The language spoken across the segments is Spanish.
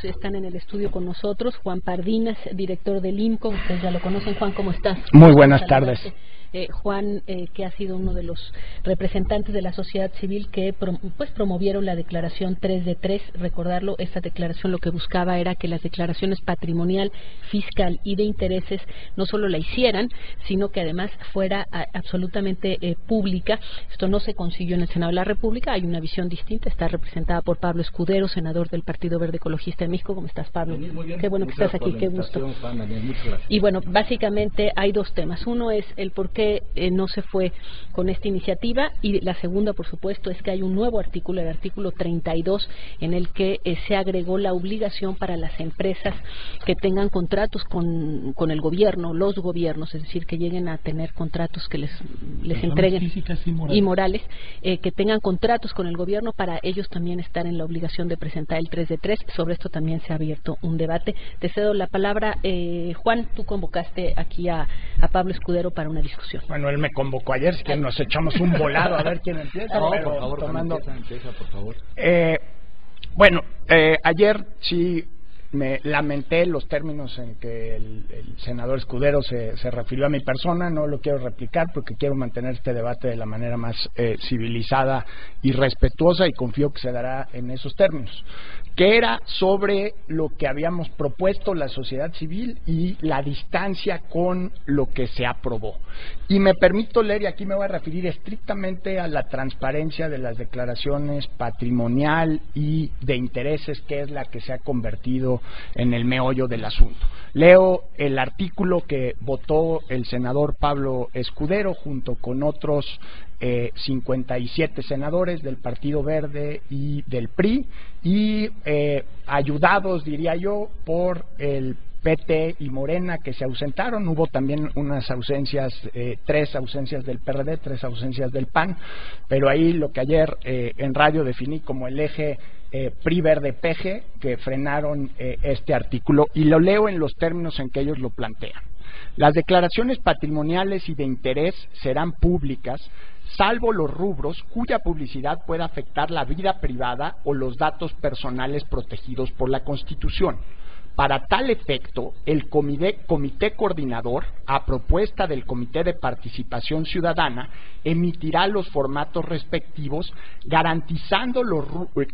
Están en el estudio con nosotros Juan Pardinas, director del IMCO. Ustedes ya lo conocen. Juan, ¿cómo estás? Muy buenas tardes. Juan, que ha sido uno de los representantes de la sociedad civil que promovieron la declaración 3 de 3. Recordarlo, esta declaración lo que buscaba era que las declaraciones patrimonial, fiscal y de intereses no solo la hicieran, sino que además fuera absolutamente pública. Esto no se consiguió en el Senado de la República. Hay una visión distinta. Está representada por Pablo Escudero, senador del Partido Verde Ecologista de México. ¿Cómo estás, Pablo? Muy bien. Qué bueno que estás aquí, qué gusto. Juan, Daniel, muchas gracias. Y bueno, básicamente hay dos temas. Uno es el por qué no se fue con esta iniciativa, y la segunda, por supuesto, es que hay un nuevo artículo, el artículo 32, en el que se agregó la obligación para las empresas que tengan contratos con el gobierno, los gobiernos, es decir, que lleguen a tener contratos que les entreguen, físicas y morales, que tengan contratos con el gobierno, para ellos también estar en la obligación de presentar el 3 de 3. Sobre esto también se ha abierto un debate. Te cedo la palabra. Juan, tú convocaste aquí a Pablo Escudero para una discusión. Bueno, él me convocó ayer, si que nos echamos un volado a ver quién empieza. No, por favor, empieza, por favor. Ayer sí me lamenté los términos en que el senador Escudero se refirió a mi persona. No lo quiero replicar porque quiero mantener este debate de la manera más civilizada y respetuosa, y confío que se dará en esos términos, que era sobre lo que habíamos propuesto la sociedad civil y la distancia con lo que se aprobó. Y me permito leer, y aquí me voy a referir estrictamente a la transparencia de las declaraciones patrimonial y de intereses, que es la que se ha convertido en el meollo del asunto. Leo el artículo que votó el senador Pablo Escudero junto con otros 57 senadores del Partido Verde y del PRI, y ayudados, diría yo, por el PT y Morena, que se ausentaron. Hubo también unas ausencias, 3 ausencias del PRD, 3 ausencias del PAN, pero ahí lo que ayer en radio definí como el eje PRI-Verde-PG, que frenaron este artículo, y lo leo en los términos en que ellos lo plantean. Las declaraciones patrimoniales y de interés serán públicas, salvo los rubros cuya publicidad pueda afectar la vida privada o los datos personales protegidos por la Constitución. Para tal efecto, el comité coordinador, a propuesta del Comité de Participación Ciudadana, emitirá los formatos respectivos, garantizando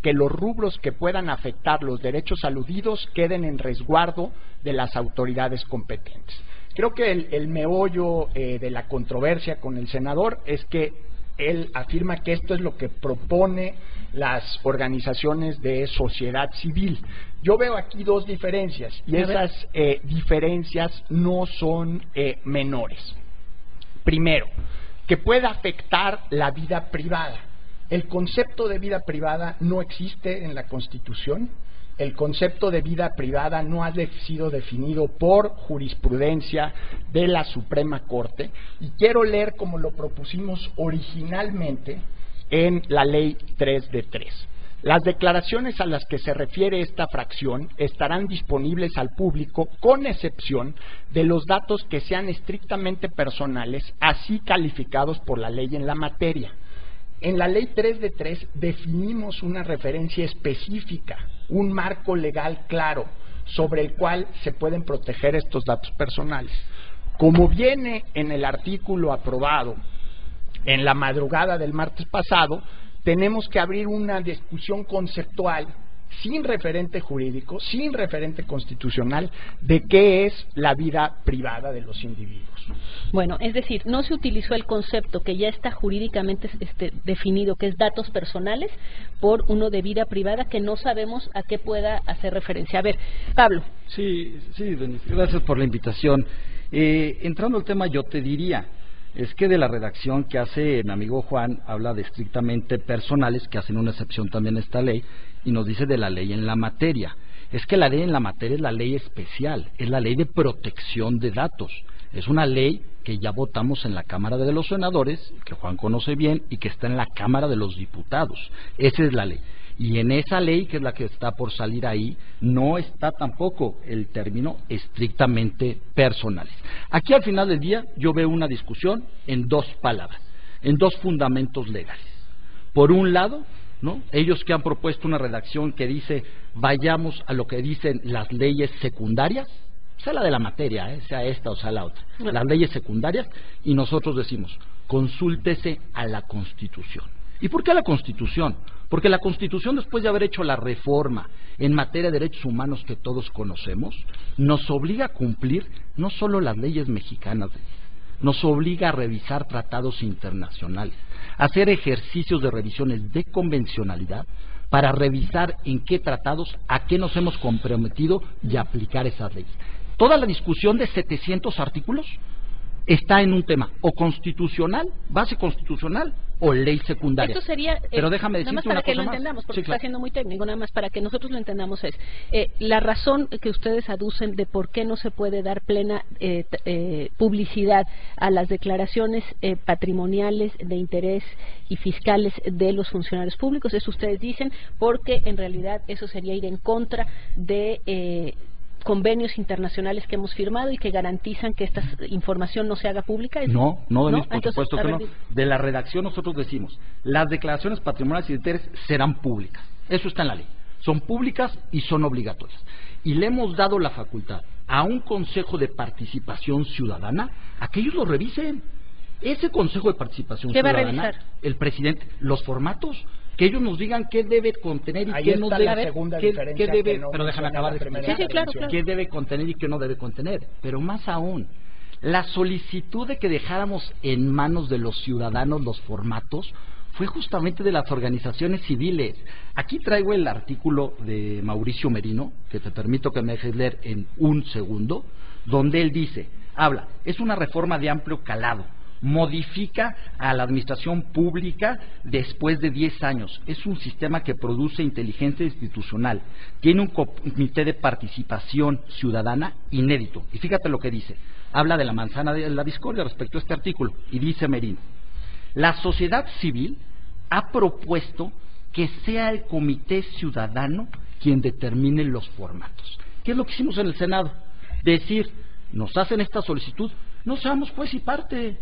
que los rubros que puedan afectar los derechos aludidos queden en resguardo de las autoridades competentes. Creo que el meollo de la controversia con el senador es que él afirma que esto es lo que propone las organizaciones de sociedad civil. Yo veo aquí dos diferencias, y esas diferencias no son menores. Primero, que pueda afectar la vida privada. El concepto de vida privada no existe en la Constitución. El concepto de vida privada no ha sido definido por jurisprudencia de la Suprema Corte, y quiero leer como lo propusimos originalmente en la Ley 3 de 3. Las declaraciones a las que se refiere esta fracción estarán disponibles al público, con excepción de los datos que sean estrictamente personales, así calificados por la ley en la materia. En la Ley 3 de 3 definimos una referencia específica, un marco legal claro sobre el cual se pueden proteger estos datos personales. Como viene en el artículo aprobado en la madrugada del martes pasado, tenemos que abrir una discusión conceptual sin referente jurídico, sin referente constitucional, de qué es la vida privada de los individuos. Bueno, es decir, no se utilizó el concepto que ya está jurídicamente definido, que es datos personales, por uno de vida privada que no sabemos a qué pueda hacer referencia. A ver, Pablo. Sí, Denise, gracias por la invitación. Entrando al tema, yo te diría, es que de la redacción que hace mi amigo Juan, habla de estrictamente personales, que hacen una excepción también a esta ley, y nos dice de la ley en la materia. Es que la ley en la materia es la ley especial, es la ley de protección de datos. Es una ley que ya votamos en la Cámara de los Senadores, que Juan conoce bien, y que está en la Cámara de los Diputados. Esa es la ley. Y en esa ley, que es la que está por salir ahí, no está tampoco el término estrictamente personales. Aquí al final del día yo veo una discusión en dos palabras, en dos fundamentos legales. Por un lado, ¿no? Ellos que han propuesto una redacción que dice vayamos a lo que dicen las leyes secundarias, sea la de la materia, sea esta o sea la otra, las leyes secundarias, y nosotros decimos consúltese a la Constitución. ¿Y por qué a la Constitución? Porque la Constitución, después de haber hecho la reforma en materia de derechos humanos que todos conocemos, nos obliga a cumplir no solo las leyes mexicanas, nos obliga a revisar tratados internacionales, a hacer ejercicios de revisiones de convencionalidad para revisar en qué tratados, a qué nos hemos comprometido y aplicar esas leyes. Toda la discusión de 700 artículos está en un tema o constitucional, base constitucional o ley secundaria. Esto sería, pero déjame decirte nada más para que lo más. entendamos, porque Sí, claro. está siendo muy técnico, nada más para que nosotros lo entendamos es, la razón que ustedes aducen de por qué no se puede dar plena publicidad a las declaraciones patrimoniales de interés y fiscales de los funcionarios públicos, eso ustedes dicen, porque en realidad eso sería ir en contra de convenios internacionales que hemos firmado y que garantizan que esta información no se haga pública. No, Denise, por Entonces, supuesto que no. De la redacción nosotros decimos, las declaraciones patrimoniales y de interés serán públicas. Eso está en la ley. Son públicas y son obligatorias. Y le hemos dado la facultad a un Consejo de Participación Ciudadana a que ellos lo revisen. Ese Consejo de Participación ¿Qué va a Ciudadana, revisar? El presidente, los formatos, que ellos nos digan qué debe contener y Ahí qué no está debe, la segunda qué diferencia debe, que no pero déjame acabar de menciona la explicar. Sí, claro, claro. Qué debe contener y qué no debe contener. Pero más aún, la solicitud de que dejáramos en manos de los ciudadanos los formatos fue justamente de las organizaciones civiles. Aquí traigo el artículo de Mauricio Merino, que te permito que me dejes leer en un segundo, donde él dice, es una reforma de amplio calado, modifica a la administración pública después de 10 años. Es un sistema que produce inteligencia institucional. Tiene un comité de participación ciudadana inédito. Y fíjate lo que dice. Habla de la manzana de la discordia respecto a este artículo. Y dice Merino, la sociedad civil ha propuesto que sea el comité ciudadano quien determine los formatos. ¿Qué es lo que hicimos en el Senado? Decir, nos hacen esta solicitud, no seamos juez y parte.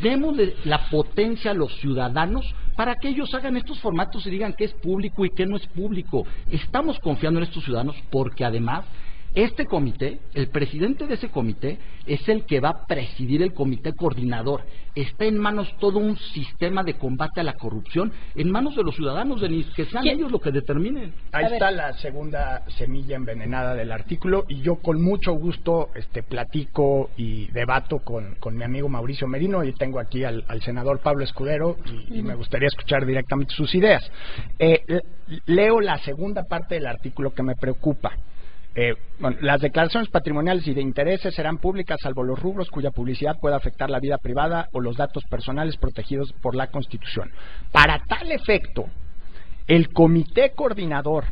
Démosle la potencia a los ciudadanos para que ellos hagan estos formatos y digan qué es público y qué no es público. Estamos confiando en estos ciudadanos porque además este comité, el presidente de ese comité es el que va a presidir el comité coordinador. Está en manos todo un sistema de combate a la corrupción, en manos de los ciudadanos, Denise, que sean ellos lo que determinen. Ahí está la segunda semilla envenenada del artículo y yo con mucho gusto platico y debato con mi amigo Mauricio Merino y tengo aquí al senador Pablo Escudero y me gustaría escuchar directamente sus ideas. Leo la segunda parte del artículo que me preocupa. Las declaraciones patrimoniales y de intereses serán públicas salvo los rubros cuya publicidad pueda afectar la vida privada o los datos personales protegidos por la Constitución. Para tal efecto, el comité coordinador,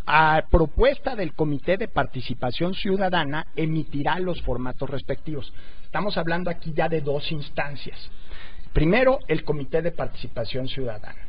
a propuesta del Comité de Participación Ciudadana, emitirá los formatos respectivos. Estamos hablando aquí ya de dos instancias. Primero, el Comité de Participación Ciudadana,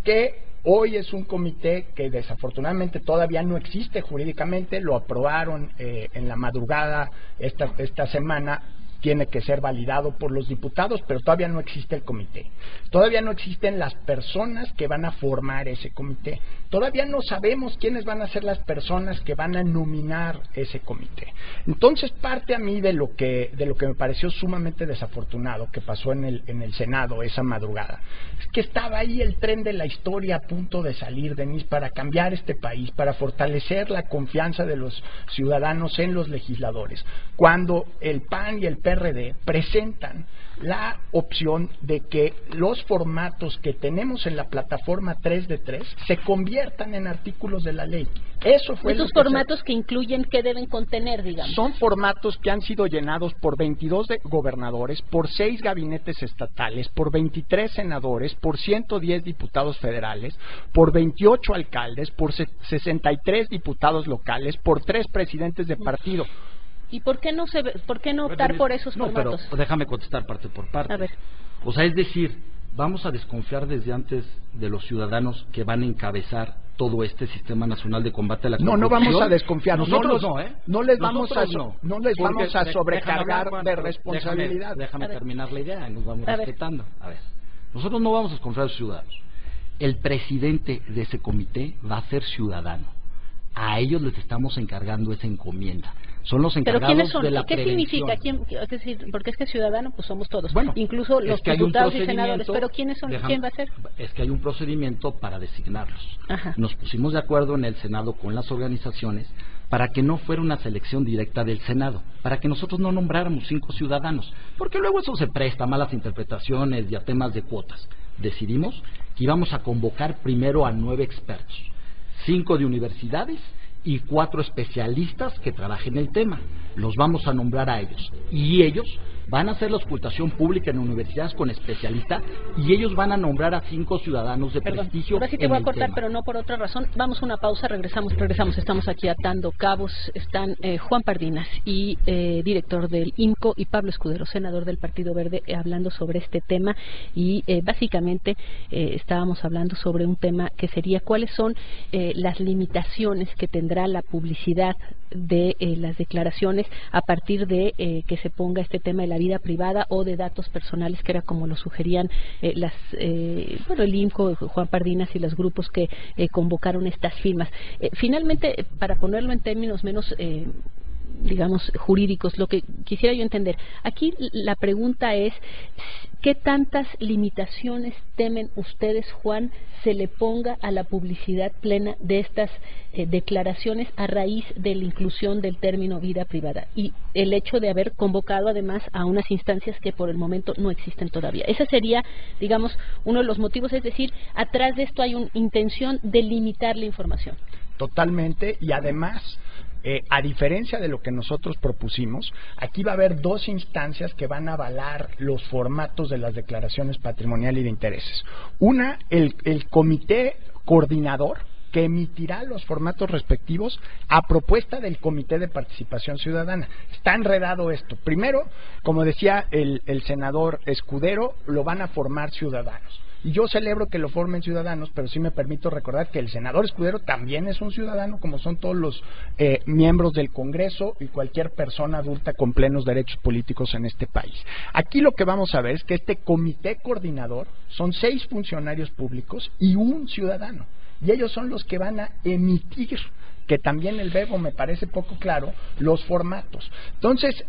que hoy es un comité que desafortunadamente todavía no existe jurídicamente, lo aprobaron en la madrugada esta semana, tiene que ser validado por los diputados, pero todavía no existe el comité. Todavía no existen las personas que van a formar ese comité. Todavía no sabemos quiénes van a ser las personas que van a nominar ese comité. Entonces, parte a mí de lo que me pareció sumamente desafortunado que pasó en el Senado esa madrugada, es que estaba ahí el tren de la historia a punto de salir, Denise, para cambiar este país, para fortalecer la confianza de los ciudadanos en los legisladores. Cuando el PAN y el PRD presentan la opción de que los formatos que tenemos en la plataforma 3 de 3 se conviertan en artículos de la ley. Eso fue esos formatos que incluyen qué deben contener, digamos. Son formatos que han sido llenados por 22 gobernadores, por 6 gabinetes estatales, por 23 senadores, por 110 diputados federales, por 28 alcaldes, por 63 diputados locales, por 3 presidentes de partido. ¿Y por qué no optar por esos formatos? Pero déjame contestar parte por parte. A ver. O sea, es decir, vamos a desconfiar desde antes de los ciudadanos que van a encabezar todo este Sistema Nacional de Combate a la Corrupción. No vamos a desconfiar. Nosotros no les vamos a sobrecargar de responsabilidad. Déjame terminar la idea y nos vamos respetando. A ver, nosotros no vamos a desconfiar de los ciudadanos. el presidente de ese comité va a ser ciudadano. A ellos les estamos encargando esa encomienda. Son los encargados de la prevención. ¿Qué significa? Es decir, porque es que ciudadano, pues somos todos, bueno, incluso los diputados y senadores. Pero ¿quiénes son? ¿Quién va a ser? Es que hay un procedimiento para designarlos. Ajá. Nos pusimos de acuerdo en el Senado con las organizaciones para que no fuera una selección directa del Senado, para que nosotros no nombráramos 5 ciudadanos, porque luego eso se presta a malas interpretaciones y a temas de cuotas. Decidimos que íbamos a convocar primero a 9 expertos, 5 de universidades y 4 especialistas que trabajen el tema. Los vamos a nombrar a ellos y ellos van a hacer la auscultación pública en universidades con especialistas y ellos van a nombrar a 5 ciudadanos de prestigio. Ahora sí te voy a cortar, pero no por otra razón. Vamos a una pausa, regresamos. Estamos aquí atando cabos. Están Juan Pardinas, y director del IMCO, y Pablo Escudero, senador del Partido Verde, hablando sobre este tema. Y básicamente estábamos hablando sobre un tema que sería cuáles son las limitaciones que tendrá la publicidad de las declaraciones a partir de que se ponga este tema de la vida privada o de datos personales, que era como lo sugerían el IMCO, Juan Pardinas y los grupos que convocaron estas firmas. Finalmente, para ponerlo en términos menos digamos jurídicos, lo que quisiera yo entender aquí, la pregunta es ¿qué tantas limitaciones temen ustedes, Juan, se le ponga a la publicidad plena de estas declaraciones a raíz de la inclusión del término vida privada y el hecho de haber convocado además a unas instancias que por el momento no existen todavía? Ese sería, digamos, uno de los motivos, es decir, atrás de esto hay una intención de limitar la información. Totalmente, y además a diferencia de lo que nosotros propusimos, aquí va a haber 2 instancias que van a avalar los formatos de las declaraciones patrimonial y de intereses. Una, el comité coordinador, que emitirá los formatos respectivos a propuesta del Comité de Participación Ciudadana. Está enredado esto. Primero, como decía el senador Escudero, lo van a formar ciudadanos. Y yo celebro que lo formen ciudadanos, pero sí me permito recordar que el senador Escudero también es un ciudadano, como son todos los miembros del Congreso y cualquier persona adulta con plenos derechos políticos en este país. Aquí lo que vamos a ver es que este comité coordinador son 6 funcionarios públicos y un ciudadano. Y ellos son los que van a emitir, que también el verbo me parece poco claro, los formatos. Entonces,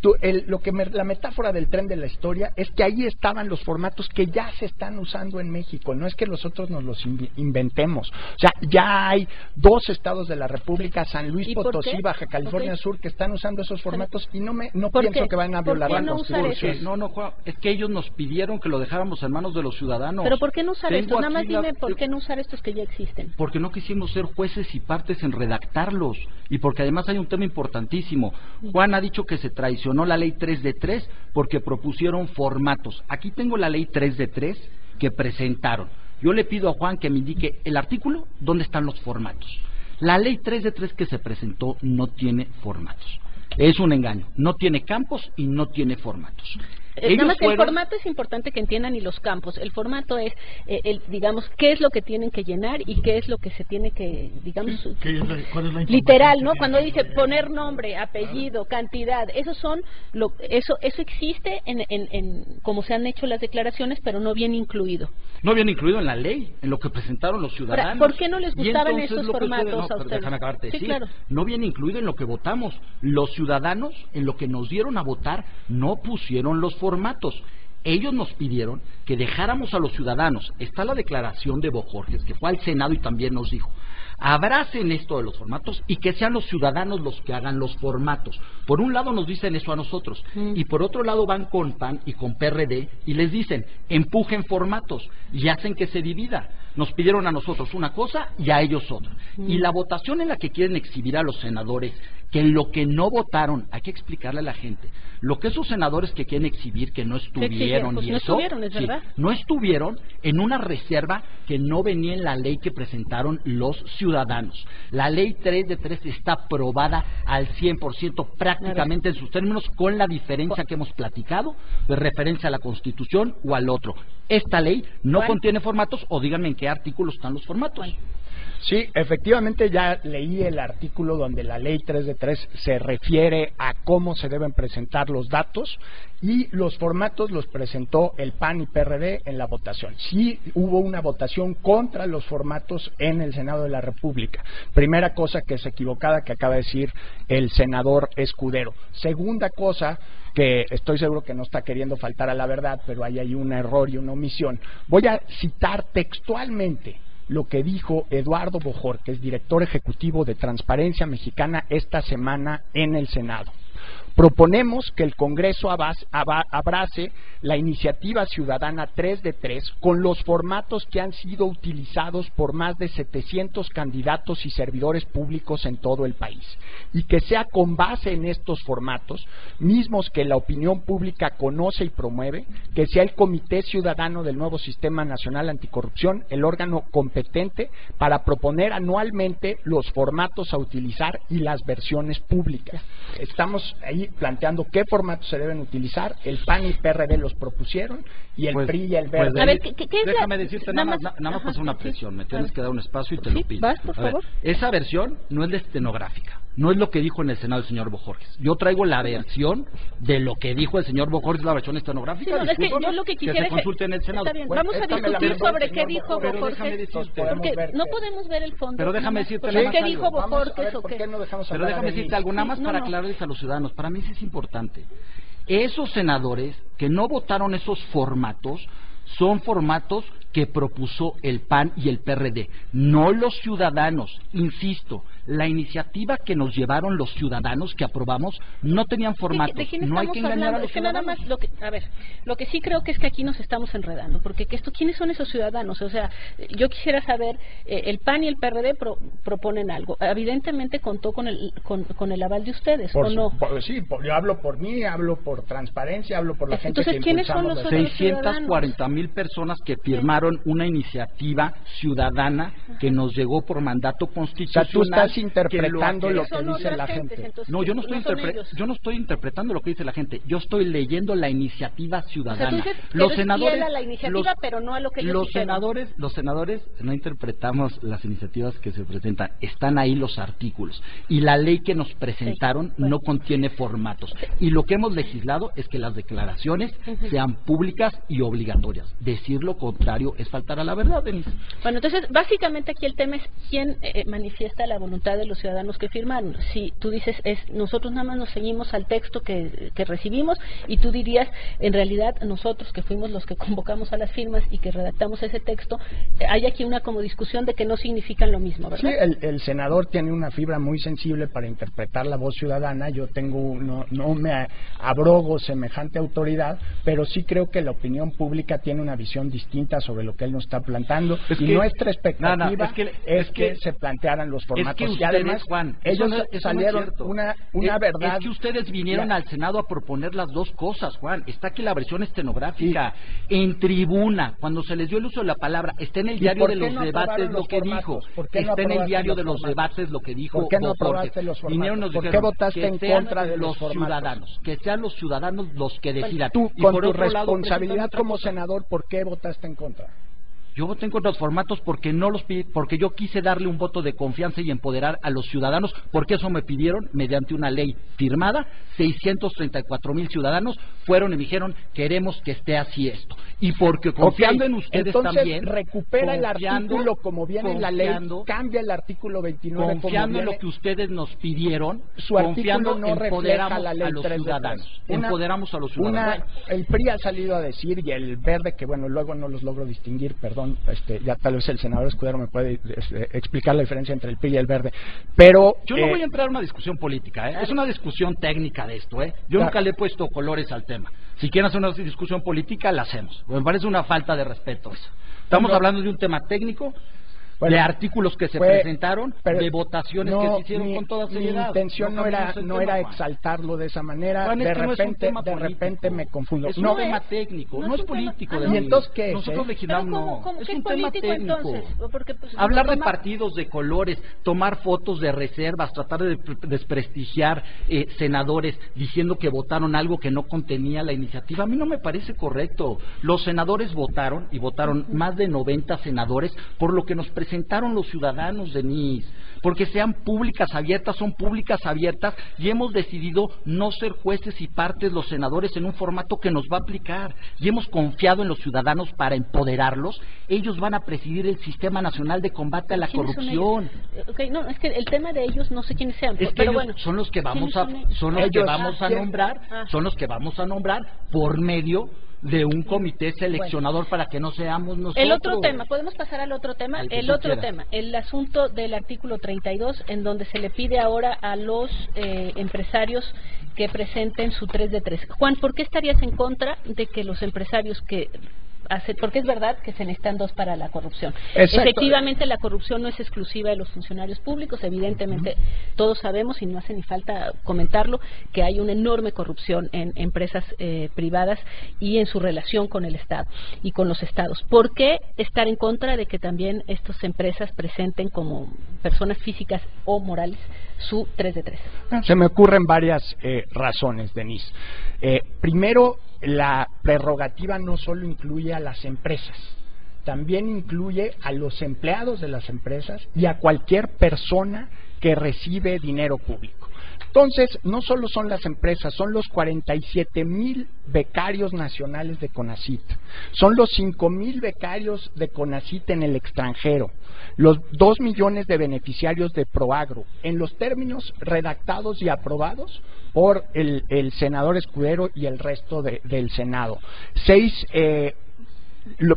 la metáfora del tren de la historia es que ahí estaban los formatos que ya se están usando en México, no es que nosotros nos los inventemos. O sea, ya hay 2 estados de la República, San Luis Potosí, Baja California Sur, que están usando esos formatos y no pienso que van a violar la Constitución. No, Juan, es que ellos nos pidieron que lo dejáramos en manos de los ciudadanos. Pero ¿por qué no usar estos? Nada más dime por qué no usar estos que ya existen. Porque no quisimos ser jueces y partes en redactarlos, y porque además hay un tema importantísimo. Juan ha dicho que se traicionó la ley 3 de 3 porque propusieron formatos. Aquí tengo la ley 3 de 3 que presentaron. Yo le pido a Juan que me indique el artículo donde están los formatos. La ley 3 de 3 que se presentó no tiene formatos. Es un engaño. No tiene campos y no tiene formatos. Nada más el formato es importante que entiendan, y los campos. El formato es, digamos, qué es lo que tienen que llenar y qué es lo que se tiene que, digamos, ¿cuál es la literal, ¿no? Cuando dice poner nombre, apellido, cantidad, eso existe en como se han hecho las declaraciones, pero no viene incluido. No viene incluido en la ley, en lo que presentaron los ciudadanos. ¿Por qué no les gustaban estos formatos a ustedes? Déjame acabarte de decir. Claro. No viene incluido en lo que votamos. Los ciudadanos, en lo que nos dieron a votar, no pusieron los formatos. Ellos nos pidieron que dejáramos a los ciudadanos. Está la declaración de Bojorges, que fue al Senado y también nos dijo: abracen esto de los formatos y que sean los ciudadanos los que hagan los formatos. Por un lado nos dicen eso a nosotros, y por otro lado van con PAN y con PRD y les dicen: empujen formatos, y hacen que se divida. Nos pidieron a nosotros una cosa y a ellos otra. Y la votación en la que quieren exhibir a los senadores, que lo que no votaron, hay que explicarle a la gente, lo que esos senadores que quieren exhibir, que no estuvieron, pues y no eso, estuvieron, es verdad. no estuvieron en una reserva que no venía en la ley que presentaron los ciudadanos. La ley 3 de 3 está aprobada al 100% prácticamente en sus términos, con la diferencia que hemos platicado de referencia a la Constitución o al otro. Esta ley no contiene formatos, o díganme en qué artículo están los formatos. Sí, efectivamente ya leí el artículo donde la ley 3 de 3 se refiere a cómo se deben presentar los datos, y los formatos los presentó el PAN y PRD en la votación. Sí hubo una votación contra los formatos en el Senado de la República. Primera cosa que es equivocada que acaba de decir el senador Escudero. Segunda cosa, que estoy seguro que no está queriendo faltar a la verdad, pero ahí hay un error y una omisión. Voy a citar textualmente lo que dijo Eduardo Bojorquez, director ejecutivo de Transparencia Mexicana, esta semana en el Senado. Proponemos que el Congreso abrace la iniciativa ciudadana 3 de 3 con los formatos que han sido utilizados por más de 700 candidatos y servidores públicos en todo el país, y que sea con base en estos formatos, mismos que la opinión pública conoce y promueve, que sea el Comité Ciudadano del nuevo Sistema Nacional Anticorrupción el órgano competente para proponer anualmente los formatos a utilizar y las versiones públicas. Estamos ahí planteando qué formatos se deben utilizar. El PAN y PRD los propusieron y el PRI y el Verde. A ver, ¿qué es déjame decirte, nada más pasó una presión, me tienes que dar un espacio y te lo pido. Vas, por favor. Esa versión no es de estenográfica, no es lo que dijo en el Senado el señor Bojorquez. Yo traigo la versión de lo que dijo el señor Bojorquez, la versión estenográfica. Sí, no, es que yo lo que quisiera se consulte en el Senado. Está bien, vamos a discutir sobre qué dijo Bojorquez, porque no podemos ver el fondo. Pero déjame decirte ¿qué dijo Bojorquez o qué? Pero déjame decirte algo, nada más para aclararles a los ciudadanos. Para mí sí es importante. Esos senadores que no votaron esos formatos son formatos que propuso el PAN y el PRD, no los ciudadanos. Insisto, la iniciativa que nos llevaron los ciudadanos que aprobamos no tenían formatos. ¿De quién no hay que engañar a los ciudadanos. Nada más lo que sí creo que es que aquí nos estamos enredando, porque ¿quiénes son esos ciudadanos? O sea, yo quisiera saber, el PAN y el PRD proponen algo. Evidentemente contó con el aval de ustedes, ¿o no? Sí, yo hablo por mí, hablo por Transparencia, hablo por la gente. Entonces, ¿quiénes son los otros 640,000 personas que firmaron una iniciativa ciudadana que nos llegó por mandato constitucional? O sea, tú estás interpretando lo que dice la gente. Entonces, no, yo no estoy interpretando lo que dice la gente. Yo estoy leyendo la iniciativa ciudadana. O sea, tú dices que los eres senadores, fiel a la iniciativa, pero no a lo que ellos los senadores no interpretamos las iniciativas que se presentan. Están ahí los artículos y la ley que nos presentaron no contiene formatos. Y lo que hemos legislado es que las declaraciones sean públicas y obligatorias. Decir lo contrario es faltar a la verdad, Denise. Bueno, entonces, básicamente aquí el tema es quién manifiesta la voluntad de los ciudadanos que firmaron. Si tú dices, nosotros nada más nos ceñimos al texto que recibimos, y tú dirías, en realidad, nosotros que fuimos los que convocamos a las firmas y que redactamos ese texto, hay aquí una como discusión de que no significan lo mismo, ¿verdad? Sí, el senador tiene una fibra muy sensible para interpretar la voz ciudadana. Yo no me abrogo semejante autoridad, pero sí creo que la opinión pública tiene una visión distinta sobre lo que él nos está plantando, y nuestra expectativa es que se plantearan los formatos. Es que ustedes, y además, Juan, ellos salieron una verdad. Es que ustedes vinieron al Senado a proponer las dos cosas, Juan. Está aquí la versión estenográfica, en tribuna, cuando se les dio el uso de la palabra, está en el diario de los debates lo que dijo. Está en el diario de los debates lo que dijo. ¿Por qué no aprobaste los formatos? ¿Por qué votaste en contra de los ciudadanos? Que sean los ciudadanos los que decidan. Tú, con tu responsabilidad como senador, ¿por qué votaste en contra? Yo voté en contra de los formatos porque yo quise darle un voto de confianza y empoderar a los ciudadanos, porque eso me pidieron mediante una ley firmada. 634,000 ciudadanos fueron y me dijeron, queremos que esté así esto. Y porque confiando en ustedes entonces, también, recupera el artículo como viene en la ley, cambia el artículo 29 confiando en lo que ustedes nos pidieron, su artículo no refleja la ley a los 3 ciudadanos. Empoderamos a los ciudadanos. El PRI ha salido a decir, y el Verde, que bueno, luego no los logro distinguir, perdón, ya tal vez el senador Escudero me puede explicar la diferencia entre el PRI y el Verde, pero yo no voy a entrar en una discusión política, es una discusión técnica de esto, yo nunca le he puesto colores al tema. Si quieren hacer una discusión política, la hacemos. Me parece una falta de respeto eso. Estamos hablando de un tema técnico, de artículos que se presentaron, de votaciones que se hicieron con toda seriedad. Mi intención no era exaltarlo de esa manera. Juan, de repente me confundo. Es un tema técnico, no es político. ¿Y entonces qué es? Nosotros legislamos, ¿Cómo es que un tema técnico. Entonces? Porque, hablar de partidos, de colores, tomar fotos de reservas, tratar de desprestigiar senadores diciendo que votaron algo que no contenía la iniciativa, a mí no me parece correcto. Los senadores votaron, y votaron más de 90 senadores por lo que nos presentaron presentaron los ciudadanos, Denise, porque sean públicas, abiertas, son públicas, abiertas, y hemos decidido no ser jueces y partes los senadores en un formato que nos va a aplicar, y hemos confiado en los ciudadanos para empoderarlos. Ellos van a presidir el Sistema Nacional de Combate a la Corrupción. Okay, no, es que el tema de ellos no sé quiénes sean, es que pero ellos bueno, son los que vamos a nombrar por medio de un comité seleccionador, para que no seamos nosotros. El otro tema, podemos pasar al otro tema, el asunto del artículo 32, en donde se le pide ahora a los empresarios que presenten su 3 de 3. Juan, ¿por qué estarías en contra de que los empresarios que porque es verdad que se necesitan dos para la corrupción? Exacto. Efectivamente, la corrupción no es exclusiva de los funcionarios públicos, evidentemente todos sabemos, y no hace ni falta comentarlo, que hay una enorme corrupción en empresas privadas y en su relación con el Estado y con los estados. ¿Por qué estar en contra de que también estas empresas presenten como personas físicas o morales su 3 de 3? Se me ocurren varias razones, Denise. Primero, la prerrogativa no solo incluye a las empresas, también incluye a los empleados de las empresas y a cualquier persona que recibe dinero público. Entonces, no solo son las empresas, son los 47,000 becarios nacionales de CONACYT, son los 5,000 becarios de CONACYT en el extranjero, los 2 millones de beneficiarios de Proagro, en los términos redactados y aprobados por el senador Escudero y el resto del Senado.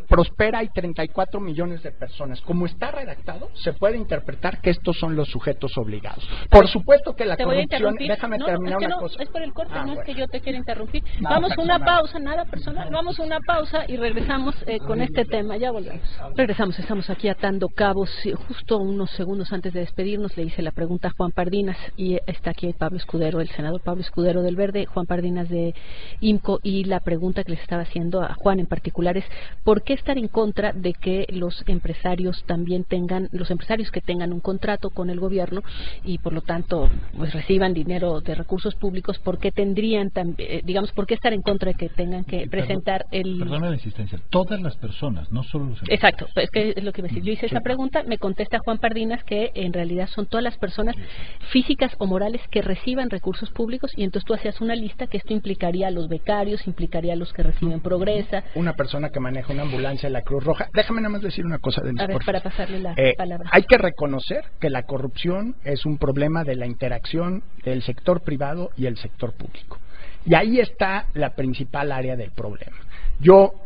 Prospera hay 34 millones de personas. Como está redactado, se puede interpretar que estos son los sujetos obligados. Por supuesto que la corrupción... Déjame terminar una cosa. Es por el corte, no es que yo te quiera interrumpir. Vamos a una pausa, nada personal. Vamos a una pausa y regresamos con este tema. Ya volvemos. Regresamos, estamos aquí atando cabos. Justo unos segundos antes de despedirnos le hice la pregunta a Juan Pardinas, y está aquí Pablo Escudero, el senador Pablo Escudero del Verde, Juan Pardinas de IMCO, y la pregunta que les estaba haciendo a Juan en particular es: ¿por qué estar en contra de que los empresarios también los empresarios que tengan un contrato con el gobierno y por lo tanto pues reciban dinero de recursos públicos, por qué tendrían por qué estar en contra de que tengan que presentar Perdona la insistencia, todas las personas, no solo los empresarios? Exacto, es que es lo que me decía. Yo hice esa pregunta, me contesta Juan Pardinas que en realidad son todas las personas físicas o morales que reciban recursos públicos, y entonces tú hacías una lista que esto implicaría a los becarios, implicaría a los que reciben Progresa. Una persona que maneja una ambulancia de la Cruz Roja. Déjame nada más decir una cosa, Denise, a ver, para pasarle la palabra. Hay que reconocer que la corrupción es un problema de la interacción del sector privado y el sector público. Y ahí está la principal área del problema.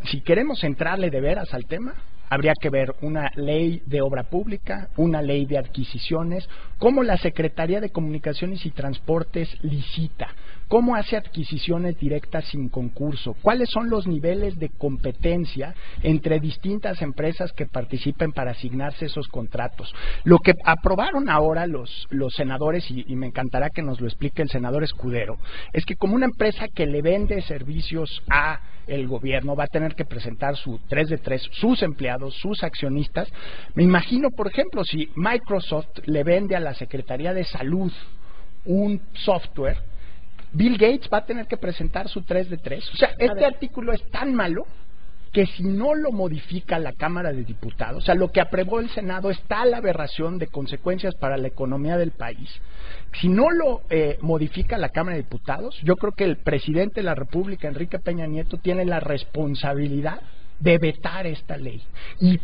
Si queremos entrarle de veras al tema, habría que ver una ley de obra pública, una ley de adquisiciones, cómo la Secretaría de Comunicaciones y Transportes licita, cómo hace adquisiciones directas sin concurso, cuáles son los niveles de competencia entre distintas empresas que participen para asignarse esos contratos. Lo que aprobaron ahora los senadores, y me encantará que nos lo explique el senador Escudero, es que como una empresa que le vende servicios a el gobierno va a tener que presentar su 3 de 3, sus empleados, sus accionistas. Me imagino, por ejemplo, si Microsoft le vende a la Secretaría de Salud un software, Bill Gates va a tener que presentar su 3 de 3. O sea, este artículo es tan malo que si no lo modifica la Cámara de Diputados, o sea, lo que aprobó el Senado está la aberración de consecuencias para la economía del país. Si no lo modifica la Cámara de Diputados, yo creo que el presidente de la República, Enrique Peña Nieto, tiene la responsabilidad de vetar esta ley. Y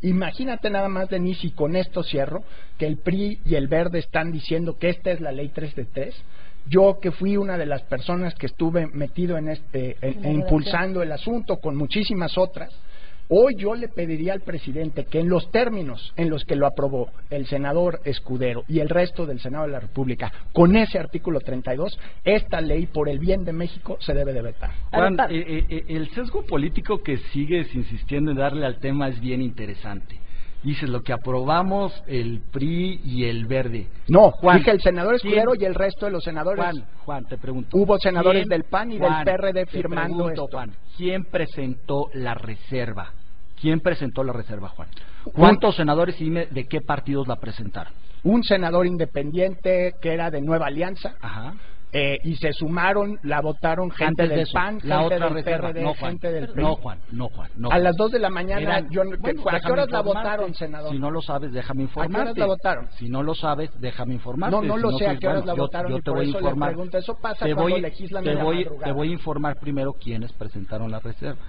imagínate nada más, Denise, y con esto cierro, que el PRI y el Verde están diciendo que esta es la ley 3 de 3. Yo, que fui una de las personas que estuve metido en impulsando el asunto con muchísimas otras, hoy yo le pediría al presidente que en los términos en los que lo aprobó el senador Escudero y el resto del Senado de la República, con ese artículo 32, esta ley, por el bien de México, se debe de vetar. Juan, el sesgo político que sigues insistiendo en darle al tema es bien interesante. Dices lo que aprobamos el PRI y el Verde. No, Juan, dije el senador Escudero y el resto de los senadores. Juan, te pregunto. Hubo senadores del PAN y del PRD firmando esto. Juan, ¿quién presentó la reserva? ¿Quién presentó la reserva, Juan? ¿Cuántos senadores y dime de qué partidos la presentaron? Un senador independiente que era de Nueva Alianza. Ajá. y se sumaron, la votaron gente Antes de del eso, PAN, la gente otra del reserva, PRD, no, Juan, gente del PRI. no, Juan. A las 2 de la mañana, Eran, ¿a qué horas la votaron, senador? Si no lo sabes, déjame informarte. ¿A qué horas la votaron? Si no lo sabes, déjame informarte. No lo sé a qué horas la votaron, yo y te por voy a eso informar. le pregunto. Eso pasa cuando legislan en la madrugada. Te voy a informar primero quiénes presentaron la reserva.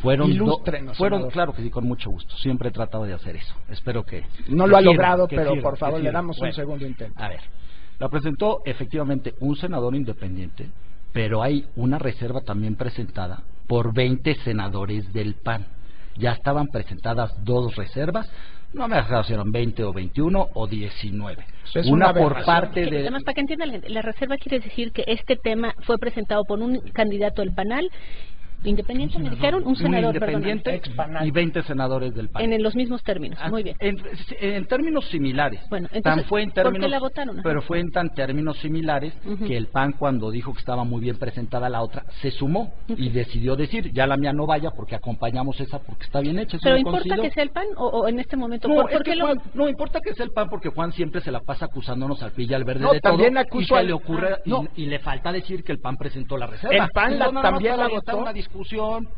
Fueron, senador. claro que sí, con mucho gusto. Siempre he tratado de hacer eso. Espero que... No lo ha logrado, pero por favor, le damos un segundo intento. A ver, la presentó efectivamente un senador independiente, pero hay una reserva también presentada por 20 senadores del PAN. Ya estaban presentadas 2 reservas, no me acuerdo si eran 20 o 21 o 19. Una por parte de... Además, para que entiendan, la reserva quiere decir que este tema fue presentado por un candidato del PANAL, independiente, me dijeron, un senador, independiente y 20 senadores del PAN. En los mismos términos, muy bien. En términos similares. Bueno, entonces, ¿por qué la votaron? Pero fue en tan términos similares que el PAN, cuando dijo que estaba muy bien presentada la otra, se sumó y decidió decir, ya la mía no vaya porque acompañamos esa porque está bien hecha. ¿Pero importa que sea el PAN o en este momento? No, no importa que sea el PAN porque Juan siempre se la pasa acusándonos al PRI y al Verde de también todo, acusó y se le ocurre y le falta decir que el PAN presentó la reserva. El PAN también la votó. Una discusión,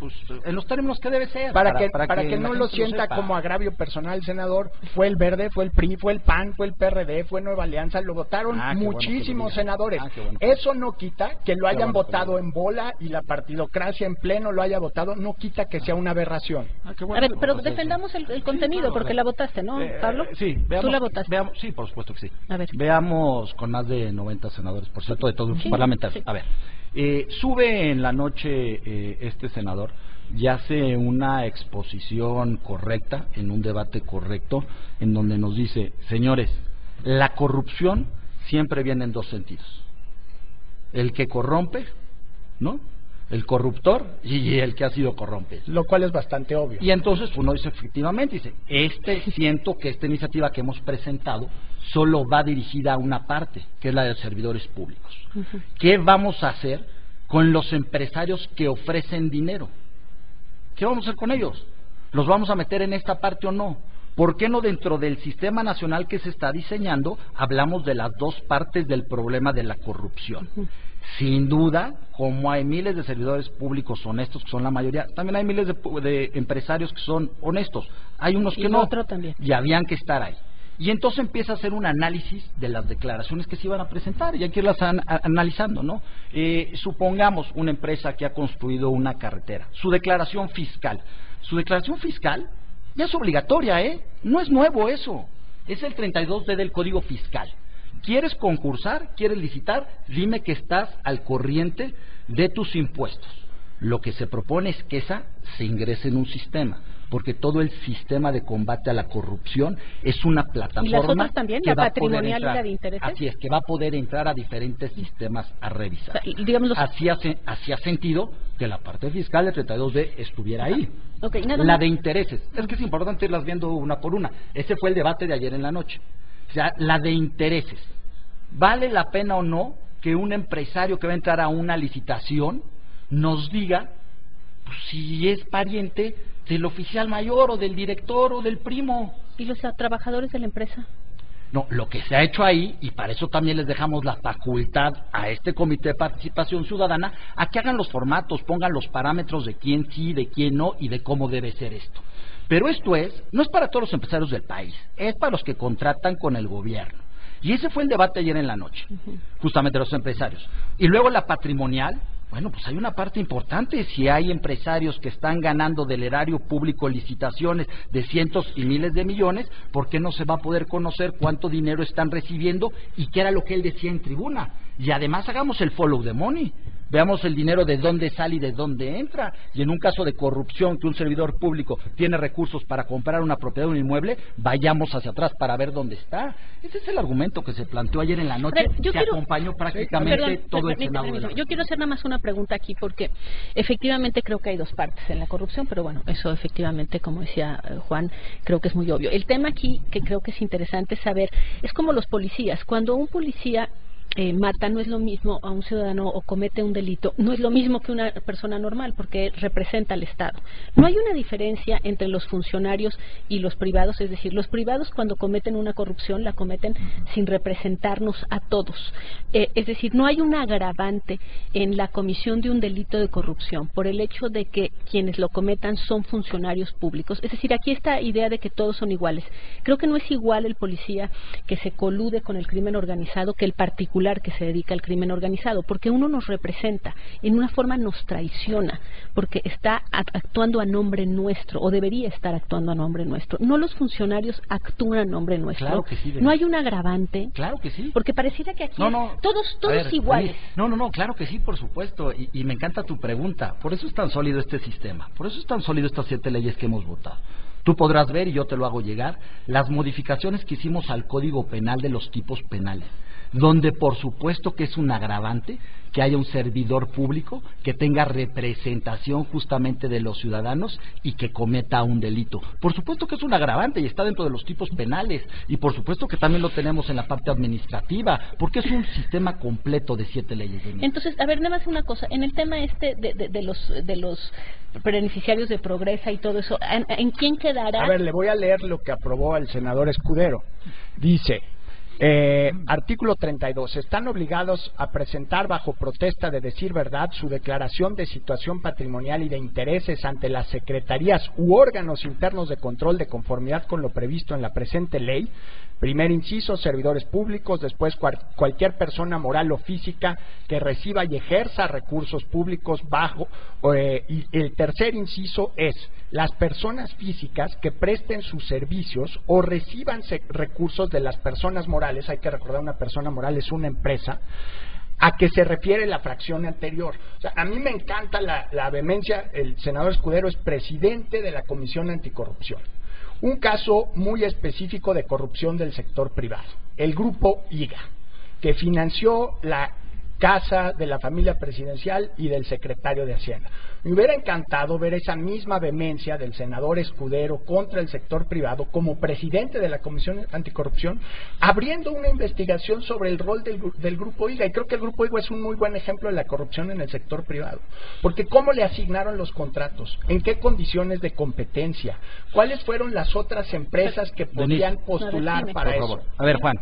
pues en los términos que debe ser. Para que no lo sienta como agravio personal, senador, fue el Verde, fue el PRI, fue el PAN, fue el PRD, fue Nueva Alianza, lo votaron muchísimos senadores. Eso no quita que lo hayan votado en bola y la partidocracia en pleno lo haya votado, no quita que sea una aberración. A ver, pero defendamos el contenido, porque la votaste, ¿no, Pablo? Sí, veamos. ¿Tú la votaste? Sí, por supuesto que sí. A ver. Veamos con más de 90 senadores, por cierto, de todos los parlamentarios. A ver, sube en la noche este senador y hace una exposición correcta, en un debate correcto, en donde nos dice, señores, la corrupción siempre viene en 2 sentidos. El que corrompe, ¿no? El corruptor y el que ha sido corrompido. Lo cual es bastante obvio. Y entonces uno dice, efectivamente, siento que esta iniciativa que hemos presentado solo va dirigida a una parte, que es la de los servidores públicos. ¿Qué vamos a hacer con los empresarios que ofrecen dinero? ¿Qué vamos a hacer con ellos? ¿Los vamos a meter en esta parte o no? ¿Por qué no dentro del sistema nacional que se está diseñando hablamos de las 2 partes del problema de la corrupción? Sin duda, como hay miles de servidores públicos honestos, que son la mayoría, también hay miles de empresarios que son honestos. Hay unos que no, y habían que estar ahí. Y entonces empieza a hacer un análisis de las declaraciones que se iban a presentar, y hay que irlas analizando, ¿no? Supongamos una empresa que ha construido una carretera, su declaración fiscal ya es obligatoria, no es nuevo eso, es el 32D del Código Fiscal. ¿Quieres concursar? ¿Quieres licitar? Dime que estás al corriente de tus impuestos. Lo que se propone es que esa se ingrese en un sistema, porque todo el sistema de combate a la corrupción es una plataforma. ¿Y las otras también? ¿La patrimonial y la de intereses? Así es, que va a poder entrar a diferentes sistemas a revisar. O sea, digamos así ha sentido que la parte fiscal del 32D estuviera ahí. Okay, la de intereses. Es que es importante irlas viendo una por una. Ese fue el debate de ayer en la noche. O sea, la de intereses. ¿Vale la pena o no que un empresario que va a entrar a una licitación nos diga pues, si es pariente del oficial mayor o del director o del primo? ¿Y los trabajadores de la empresa? No, lo que se ha hecho ahí, y para eso también les dejamos la facultad a este Comité de Participación Ciudadana, a que hagan los formatos, pongan los parámetros de quién sí, de quién no y de cómo debe ser esto. Pero esto no es para todos los empresarios del país, es para los que contratan con el gobierno. Y ese fue el debate ayer en la noche, justamente los empresarios. Y luego la patrimonial, bueno, pues hay una parte importante. Si hay empresarios que están ganando del erario público licitaciones de cientos y miles de millones, ¿por qué no se va a poder conocer cuánto dinero están recibiendo y qué era lo que él decía en tribuna? Y además hagamos el follow the money. Veamos el dinero de dónde sale y de dónde entra. Y en un caso de corrupción que un servidor público tiene recursos para comprar una propiedad, un inmueble, vayamos hacia atrás para ver dónde está. Ese es el argumento que se planteó ayer en la noche, acompañó prácticamente todo el Senado. Yo quiero hacer nada más una pregunta aquí, porque efectivamente creo que hay 2 partes en la corrupción, pero bueno, eso efectivamente, como decía Juan, creo que es muy obvio. El tema aquí que creo que es interesante saber es como los policías. Cuando un policía mata, no es lo mismo a un ciudadano o comete un delito, no es lo mismo que una persona normal, porque representa al Estado. No hay una diferencia entre los funcionarios y los privados, es decir, los privados cuando cometen una corrupción la cometen sin representarnos a todos. Es decir, no hay un agravante en la comisión de un delito de corrupción por el hecho de que quienes lo cometan son funcionarios públicos. Es decir, aquí esta idea de que todos son iguales. Creo que no es igual el policía que se colude con el crimen organizado que el particular que se dedica al crimen organizado, porque uno nos representa, en una forma nos traiciona, porque está actuando a nombre nuestro, o debería estar actuando a nombre nuestro. No los funcionarios actúan a nombre nuestro. Claro que sí, no hay un agravante. Claro que sí. Porque pareciera que aquí todos ver, iguales. No, claro que sí, por supuesto. Y me encanta tu pregunta. Por eso es tan sólido este sistema. Por eso es tan sólido estas 7 leyes que hemos votado. Tú podrás ver, y yo te lo hago llegar, las modificaciones que hicimos al Código Penal de los tipos penales, donde por supuesto que es un agravante que haya un servidor público que tenga representación justamente de los ciudadanos y que cometa un delito. Por supuesto que es un agravante y está dentro de los tipos penales, y por supuesto que también lo tenemos en la parte administrativa, porque es un sistema completo de 7 leyes. Entonces, a ver, nada más una cosa, en el tema de los beneficiarios de Progresa y todo eso, ¿en quién quedará? A ver, le voy a leer lo que aprobó el senador Escudero. Dice... artículo 32. Están obligados a presentar bajo protesta de decir verdad su declaración de situación patrimonial y de intereses ante las secretarías u órganos internos de control de conformidad con lo previsto en la presente ley. Primer inciso, servidores públicos. Después, cualquier persona moral o física que reciba y ejerza recursos públicos y el tercer inciso es las personas físicas que presten sus servicios o reciban recursos de las personas morales. Hay que recordar, una persona moral es una empresa a que se refiere la fracción anterior. O sea, a mí me encanta la vehemencia. El senador Escudero es presidente de la Comisión Anticorrupción. Un caso muy específico de corrupción del sector privado, el Grupo IGA, que financió la casa de la familia presidencial y del secretario de Hacienda. Me hubiera encantado ver esa misma vehemencia del senador Escudero contra el sector privado como presidente de la Comisión Anticorrupción, abriendo una investigación sobre el rol del Grupo IGA. Y creo que el Grupo IGA es un muy buen ejemplo de la corrupción en el sector privado, porque cómo le asignaron los contratos, en qué condiciones de competencia, cuáles fueron las otras empresas que podían postular para eso. A ver, Juan,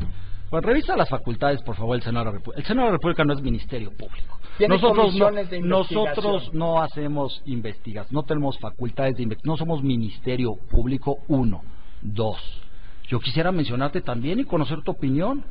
pues revisa las facultades, por favor, del Senado de la República. El Senado de la República no es Ministerio Público. Nosotros no hacemos investigación, no tenemos facultades de investigación, no somos Ministerio Público, 1. 2. Yo quisiera mencionarte también y conocer tu opinión.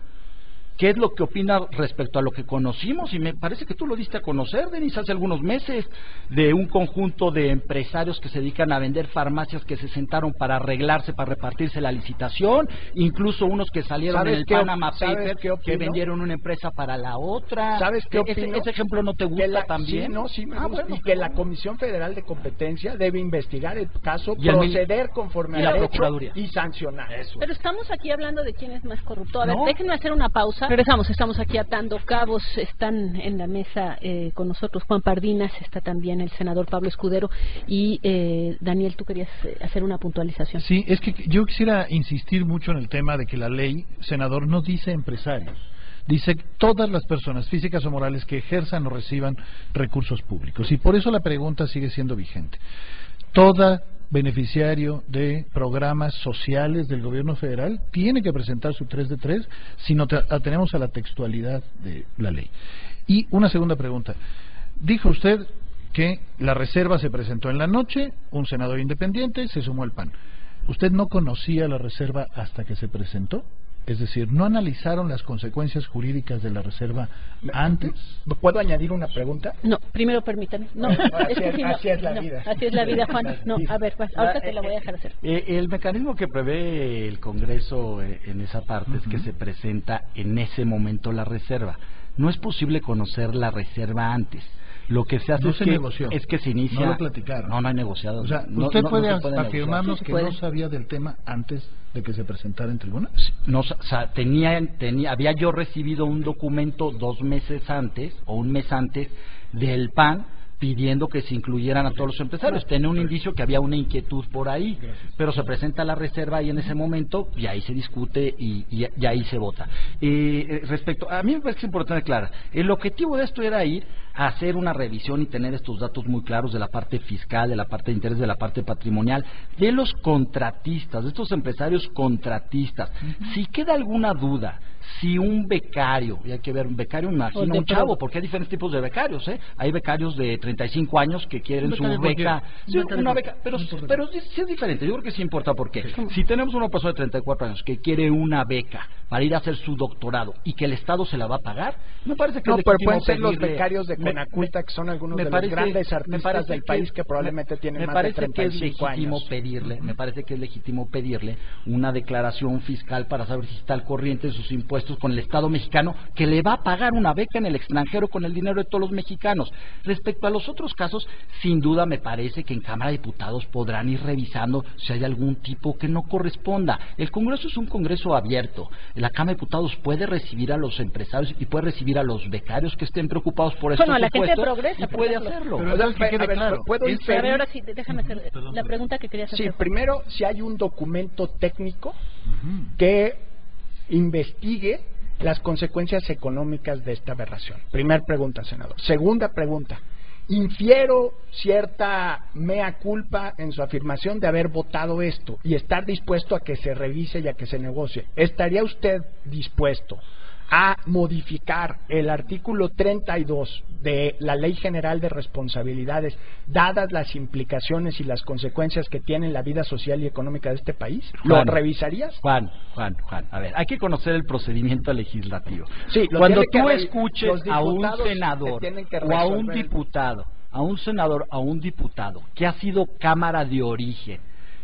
¿Qué es lo que opina respecto a lo que conocimos? Y me parece que tú lo diste a conocer, Denis, hace algunos meses, de un conjunto de empresarios que se dedican a vender farmacias que se sentaron para arreglarse, para repartirse la licitación, incluso unos que salieron en el Panama Papers, que vendieron una empresa para la otra. ¿Sabes qué opino? ¿Ese ejemplo no te gusta también? Sí me gusta. Bueno, y que la Comisión Federal de Competencia debe investigar el caso, proceder conforme a derecho y sancionar eso. Pero estamos aquí hablando de quién es más corrupto. A ver, déjenme hacer una pausa. Regresamos, estamos aquí atando cabos. Están en la mesa con nosotros Juan Pardinas, está también el senador Pablo Escudero y Daniel, tú querías hacer una puntualización. Sí, es que yo quisiera insistir mucho en el tema de que la ley, senador, no dice empresarios. Dice todas las personas físicas o morales que ejerzan o reciban recursos públicos. Y por eso la pregunta sigue siendo vigente. Toda beneficiario de programas sociales del gobierno federal tiene que presentar su 3 de 3 si no atenemos a la textualidad de la ley. Y una segunda pregunta. Dijo usted que la reserva se presentó en la noche, un senador independiente se sumó al PAN. ¿Usted no conocía la reserva hasta que se presentó? Es decir, ¿no analizaron las consecuencias jurídicas de la reserva antes? ¿Puedo añadir una pregunta? No, primero permítame. No, así es la vida. Así es la vida, Juan. No, a ver, ahorita te la voy a dejar hacer. El mecanismo que prevé el Congreso en esa parte es que se presenta en ese momento la reserva. No es posible conocer la reserva antes. Lo que se hace es que se inicia. No lo platicaron. No hay negociado. O sea, ¿usted puede afirmarnos que no sabía del tema antes de que se presentara en tribuna? No, o sea, había yo recibido un documento 2 meses antes o un mes antes del PAN pidiendo que se incluyeran a todos los empresarios. Tenía un indicio que había una inquietud por ahí, pero se presenta la reserva y en ese momento y ahí se discute y ahí se vota. Respecto, a mí me parece importante aclarar, el objetivo de esto era ir a hacer una revisión y tener estos datos muy claros de la parte fiscal, de la parte de interés, de la parte patrimonial, de los contratistas, de estos empresarios contratistas. Si queda alguna duda, si un becario, y hay que ver, un becario, imagino un chavo, porque hay diferentes tipos de becarios, hay becarios de 35 años que quieren su beca, sí, una beca, pero sí es diferente, yo creo que sí importa, porque si tenemos una persona de 34 años que quiere una beca para ir a hacer su doctorado y que el Estado se la va a pagar, me parece que no, es pero legítimo pueden ser los pedirle, becarios de Conaculta, que son algunos de los grandes artistas del país que probablemente tienen más de 35 años. Me parece que es legítimo pedirle una declaración fiscal para saber si está al corriente de sus impuestos con el Estado mexicano, que le va a pagar una beca en el extranjero con el dinero de todos los mexicanos. Respecto a los otros casos, sin duda me parece que en Cámara de Diputados podrán ir revisando si hay algún tipo que no corresponda. El Congreso es un Congreso abierto. La Cámara de Diputados puede recibir a los empresarios y puede recibir a los becarios que estén preocupados por estos impuestos y puede hacerlo. Ahora sí, déjame hacer la pregunta que querías hacer. Sí, primero, si hay un documento técnico que investigue las consecuencias económicas de esta aberración. Primera pregunta, senador. Segunda pregunta. Infiero cierta mea culpa en su afirmación de haber votado esto y estar dispuesto a que se revise y a que se negocie. ¿Estaría usted dispuesto a modificar el artículo 32 de la Ley General de Responsabilidades, dadas las implicaciones y las consecuencias que tiene la vida social y económica de este país? ¿Lo revisarías? Juan, a ver, hay que conocer el procedimiento legislativo. Sí, cuando tú escuches a un senador o a un diputado, a un diputado que ha sido Cámara de origen,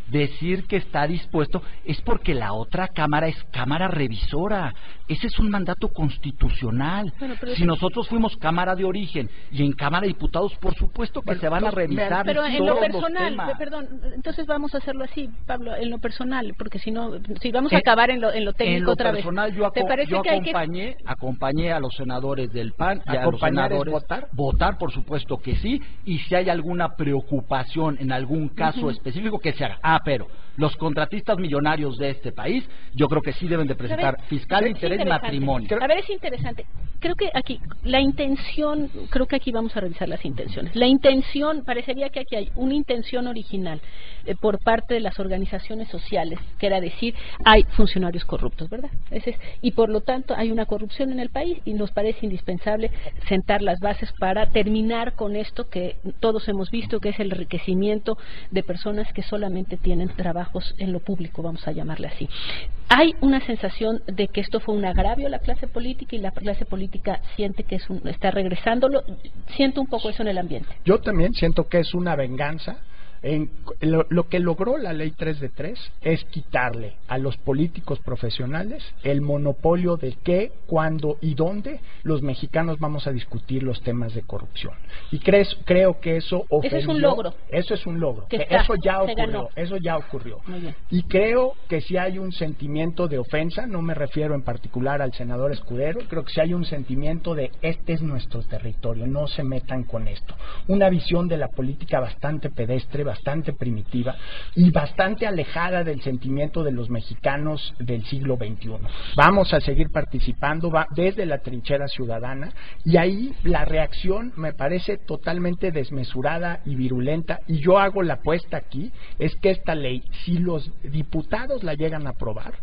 decir que está dispuesto, es porque la otra Cámara es Cámara revisora. Ese es un mandato constitucional. Bueno, si nosotros fuimos Cámara de origen y en Cámara de Diputados, por supuesto que se van a revisar. Pero en lo personal, perdón, entonces vamos a hacerlo así, Pablo, en lo personal, porque si no, si vamos a acabar en lo técnico otra vez. En lo personal, acompañé a los senadores del PAN y a los senadores. Votar, por supuesto que sí, y si hay alguna preocupación en algún caso específico, que se haga. Pero los contratistas millonarios de este país, yo creo que sí deben de presentar fiscal, interés y matrimonio. A ver, es interesante. Creo que aquí vamos a revisar las intenciones. La intención, parecería que aquí hay una intención original por parte de las organizaciones sociales, que era decir, hay funcionarios corruptos, ¿verdad? Y por lo tanto hay una corrupción en el país y nos parece indispensable sentar las bases para terminar con esto que todos hemos visto, que es el enriquecimiento de personas que solamente tienen trabajos en lo público, vamos a llamarle así. Hay una sensación de que esto fue un agravio a la clase política y la clase política siente que está regresándolo. Siento un poco eso en el ambiente. Yo también siento que es una venganza. Lo que logró la Ley 3 de 3 es quitarle a los políticos profesionales el monopolio de qué, cuándo y dónde los mexicanos vamos a discutir los temas de corrupción. Y creo que eso ofendió. Eso es un logro. Eso es un logro. Eso ya ocurrió. Muy bien. Y creo que si hay un sentimiento de ofensa, no me refiero en particular al senador Escudero, creo que si hay un sentimiento de este es nuestro territorio, no se metan con esto. Una visión de la política bastante pedestre, bastante primitiva y bastante alejada del sentimiento de los mexicanos del siglo XXI. Vamos a seguir participando desde la trinchera ciudadana y ahí la reacción me parece totalmente desmesurada y virulenta, y yo hago la apuesta aquí, es que esta ley, si los diputados la llegan a aprobar,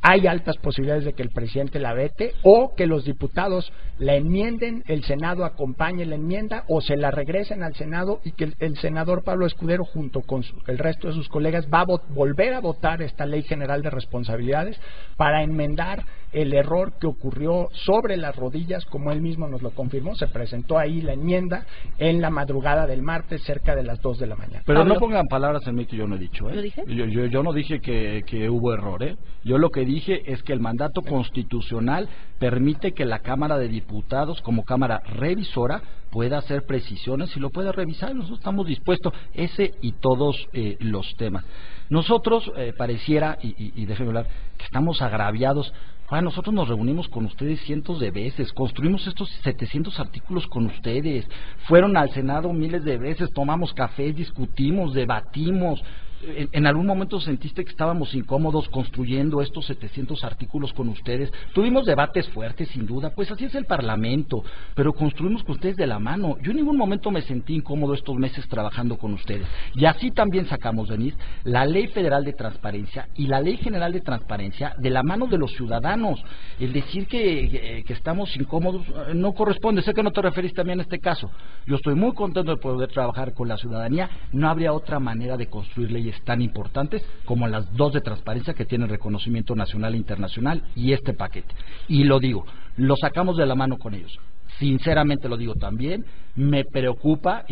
hay altas posibilidades de que el presidente la vete o que los diputados la enmienden, el Senado acompañe la enmienda o se la regresen al Senado y que el senador Pablo Escudero junto con el resto de sus colegas va a volver a votar esta Ley General de Responsabilidades para enmendar el error que ocurrió sobre las rodillas, como él mismo nos lo confirmó. Se presentó ahí la enmienda en la madrugada del martes cerca de las 2 de la mañana. Pero no pongan palabras en mí que yo no he dicho, ¿eh? ¿Lo dije? Yo no dije que hubo error, ¿eh? Yo lo que dije dije es que el mandato constitucional permite que la Cámara de Diputados, como Cámara revisora, pueda hacer precisiones y lo pueda revisar. Nosotros estamos dispuestos, ese y todos los temas. Nosotros pareciera, y déjenme hablar, que estamos agraviados. Juan, nosotros nos reunimos con ustedes cientos de veces, construimos estos 700 artículos con ustedes, fueron al Senado miles de veces, tomamos café, discutimos, debatimos. ¿En algún momento sentiste que estábamos incómodos construyendo estos 700 artículos con ustedes? Tuvimos debates fuertes, sin duda, pues así es el Parlamento, pero construimos con ustedes de la mano. Yo en ningún momento me sentí incómodo estos meses trabajando con ustedes. Y así también sacamos, Denise, la Ley Federal de Transparencia y la Ley General de Transparencia de la mano de los ciudadanos. El decir que estamos incómodos no corresponde. Sé que no te referiste también a este caso. Yo estoy muy contento de poder trabajar con la ciudadanía. No habría otra manera de construir leyes tan importantes como las dos de transparencia que tienen reconocimiento nacional e internacional y este paquete. Y lo digo, lo sacamos de la mano con ellos. Sinceramente lo digo también, me preocupa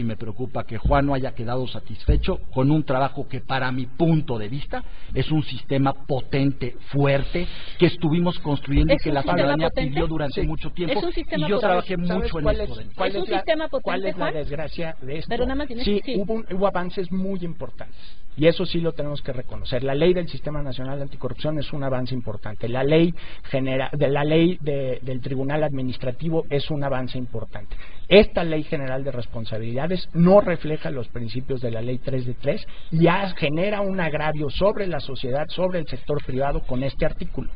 que Juan no haya quedado satisfecho con un trabajo que para mi punto de vista es un sistema potente, fuerte, que estuvimos construyendo y que la ciudadanía pidió durante mucho tiempo, y yo trabajé mucho en esto. ¿Cuál es la desgracia de esto? Pero nada más sí, hubo avances muy importantes. Y eso sí lo tenemos que reconocer. La ley del Sistema Nacional de Anticorrupción es un avance importante. La ley del Tribunal Administrativo es un avance importante. Esta Ley General de Responsabilidades no refleja los principios de la Ley 3 de 3 y genera un agravio sobre la sociedad, sobre el sector privado con este artículo.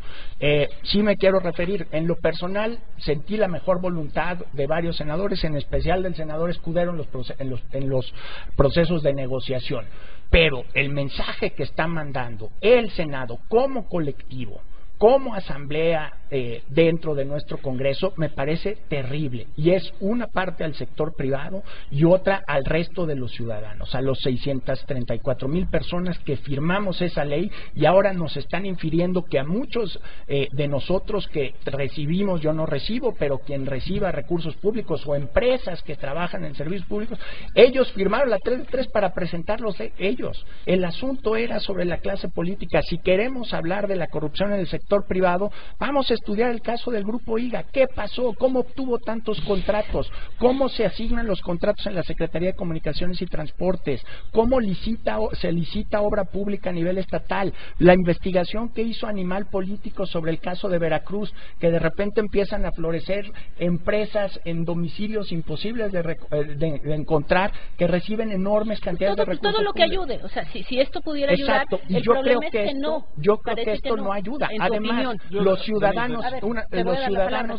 Sí me quiero referir, en lo personal sentí la mejor voluntad de varios senadores, en especial del senador Escudero en los procesos de negociación. Pero el mensaje que está mandando el Senado como colectivo, como asamblea dentro de nuestro Congreso, me parece terrible, y es una parte al sector privado y otra al resto de los ciudadanos, a los 634,000 personas que firmamos esa ley, y ahora nos están infiriendo que a muchos de nosotros que recibimos, yo no recibo, pero quien reciba recursos públicos o empresas que trabajan en servicios públicos, ellos firmaron la 3 de 3 para presentarlos ellos. El asunto era sobre la clase política. Si queremos hablar de la corrupción en el sector privado, vamos a estudiar el caso del Grupo IGA. ¿Qué pasó? ¿Cómo obtuvo tantos contratos? ¿Cómo se asignan los contratos en la Secretaría de Comunicaciones y Transportes? ¿Cómo se licita obra pública a nivel estatal? La investigación que hizo Animal Político sobre el caso de Veracruz, que de repente empiezan a florecer empresas en domicilios imposibles de encontrar, que reciben enormes cantidades de recursos. Todo lo que ayude, o sea, si esto pudiera ayudar, exacto, y el yo problema creo que es que no. Yo creo que esto no ayuda. Además, los ciudadanos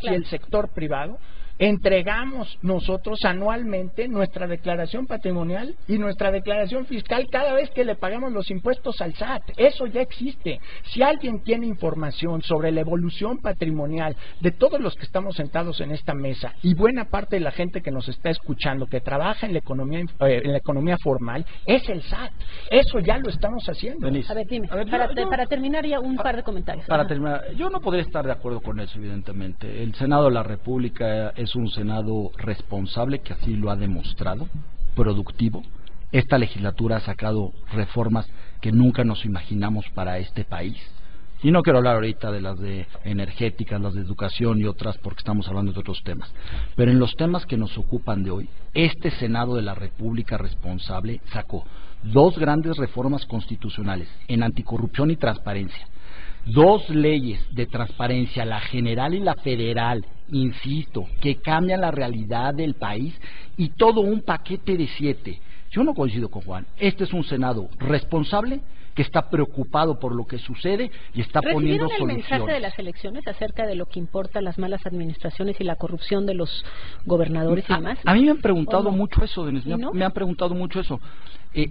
y el sector privado entregamos nosotros anualmente nuestra declaración patrimonial y nuestra declaración fiscal cada vez que le pagamos los impuestos al SAT. Eso ya existe. Si alguien tiene información sobre la evolución patrimonial de todos los que estamos sentados en esta mesa, y buena parte de la gente que nos está escuchando que trabaja en la economía formal, es el SAT. Eso ya lo estamos haciendo. A ver, dime, para terminar ya un par de comentarios. Para terminar, yo no podría estar de acuerdo con eso, evidentemente. El Senado de la República es un Senado responsable, que así lo ha demostrado, productivo. Esta legislatura ha sacado reformas que nunca nos imaginamos para este país. Y no quiero hablar ahorita de las de energéticas, las de educación y otras, porque estamos hablando de otros temas. Pero en los temas que nos ocupan de hoy, este Senado de la República responsable sacó 2 grandes reformas constitucionales en anticorrupción y transparencia, 2 leyes de transparencia, la general y la federal, insisto, que cambian la realidad del país, y todo un paquete de 7. Yo no coincido con Juan. Este es un Senado responsable, que está preocupado por lo que sucede y está poniendo soluciones. ¿Recibieron el mensaje de las elecciones acerca de lo que importa las malas administraciones y la corrupción de los gobernadores y demás? A mí me han preguntado mucho eso, Denise, me han preguntado mucho eso.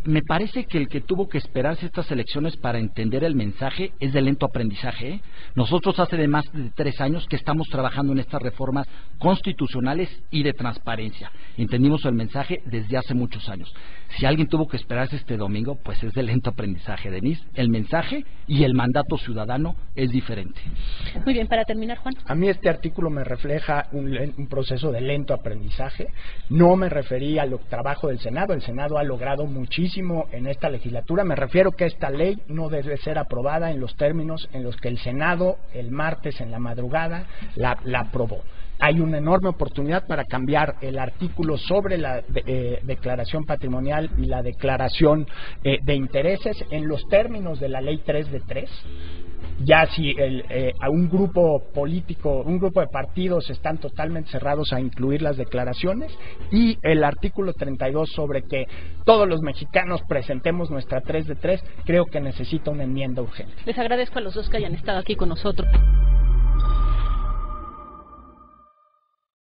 Me parece que el que tuvo que esperarse estas elecciones para entender el mensaje es de lento aprendizaje. Nosotros hace de más de 3 años que estamos trabajando en estas reformas constitucionales y de transparencia. Entendimos el mensaje desde hace muchos años. Si alguien tuvo que esperarse este domingo, pues es de lento aprendizaje, Denise, el mensaje y el mandato ciudadano es diferente. Muy bien, para terminar, Juan. A mí este artículo me refleja un proceso de lento aprendizaje. No me referí al trabajo del Senado. El Senado ha logrado muchísimo en esta legislatura. Me refiero que esta ley no debe ser aprobada en los términos en los que el Senado el martes en la madrugada la aprobó. Hay una enorme oportunidad para cambiar el artículo sobre la declaración patrimonial y la declaración de intereses en los términos de la ley 3 de 3. Ya si a un grupo político, un grupo de partidos están totalmente cerrados a incluir las declaraciones, y el artículo 32 sobre que todos los mexicanos presentemos nuestra 3 de 3, creo que necesita una enmienda urgente. Les agradezco a los dos que hayan estado aquí con nosotros.